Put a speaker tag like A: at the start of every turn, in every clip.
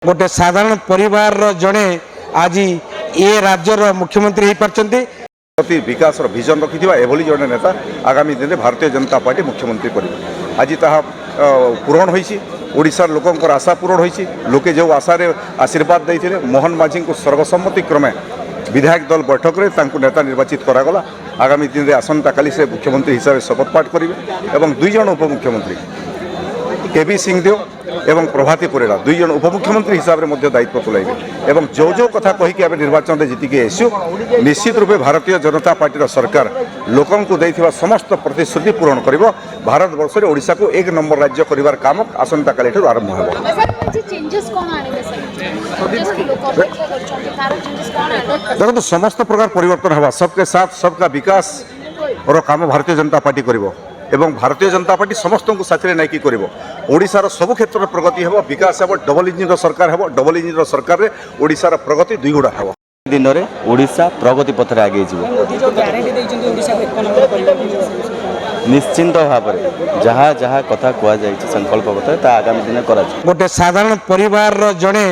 A: गोटे साधारण परिवार जड़े आज ये राज्यर मुख्यमंत्री हो पार्टी
B: विकास विजन रखि एभली जड़े नेता आगामी दिन में भारतीय जनता पार्टी मुख्यमंत्री कर आज ताहा पूरण होशार लोकंर आशा पूरण होती लोके जो आशार आशीर्वाद देते मोहन माझी को सर्वसम्मति क्रमे विधायक दल बैठक में नेता निर्वाचित करागला आगामी दिन में आसंता काली से मुख्यमंत्री हिसाब से शपथ पाठ करेंगे और दुई जन उपमुख्यमंत्री केबी सिंहदेव एवं प्रभाती परिड़ा दुई जन उपमुख्यमंत्री हिसाब से दायित्व तुलाइबे एवं जो कथा कहीकि आम निर्वाचन में जीतिक आसु निश्चित रूपे भारतीय जनता पार्टी सरकार लोकं को देथिबा समस्त प्रतिश्रुति पूरण कर भारत वर्ष में ओडिशा को एक नंबर राज्य कर काम आसंता काली ठार आरंभ हो। देखो समस्त प्रकार परिवर्तन हवा सबके साथ सबका विकास और काम भारतीय जनता पार्टी करिवो एवं भारतीय जनता पार्टी समस्त को साथी नहीं कर ओडिशार सब क्षेत्र में प्रगति हे विकास हे डबल इंजिन सरकार हे डबल इंजिन सरकार रे ओडिशार प्रगति दुई गुणा हे
C: दिन में ओडिशा प्रगति पथ में आगे निश्चिंत भाव में जहाँ जहाँ कथा कहुई संकल्प कथा आगामी दिन कर
A: गोटे साधारण परिवार जड़े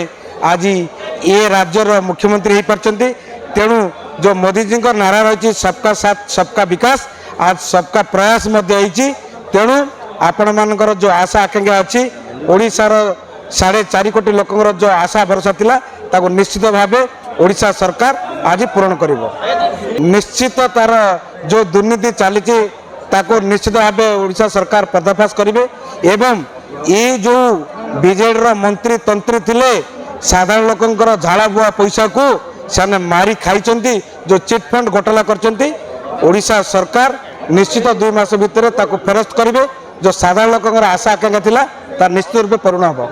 A: आज ये राज्यर मुख्यमंत्री हो पार्टी तेणु जो मोदी जी का नारा रही सबका साथ सबका विकास आज सबका प्रयास तेणु आपण मानकर जो आशा आकांक्षा अच्छी ओडिशार 4.5 कोटी लोकर जो आशा भरोसा थिला ताको निश्चित भावे ओडिशा सरकार आज पूरण करिवो। निश्चित तार जो दुर्नीति चली ताको निश्चित भावे ओडिशा सरकार पर्दाफाश करिवे एवं ये जो बीजेडी मंत्री तंत्री थिले साधारण लोकंकर झाड़ा बुआ पैसा को से मारी खाई जो चिटफंड घोटाला करचंती ओडिशा सरकार निश्चित 2 मास भितर ताको फेरस्त करेंगे जो साधारण लोकंर आशा आकांक्षा थिला तार निश्चित रूपे पूर्ण हो।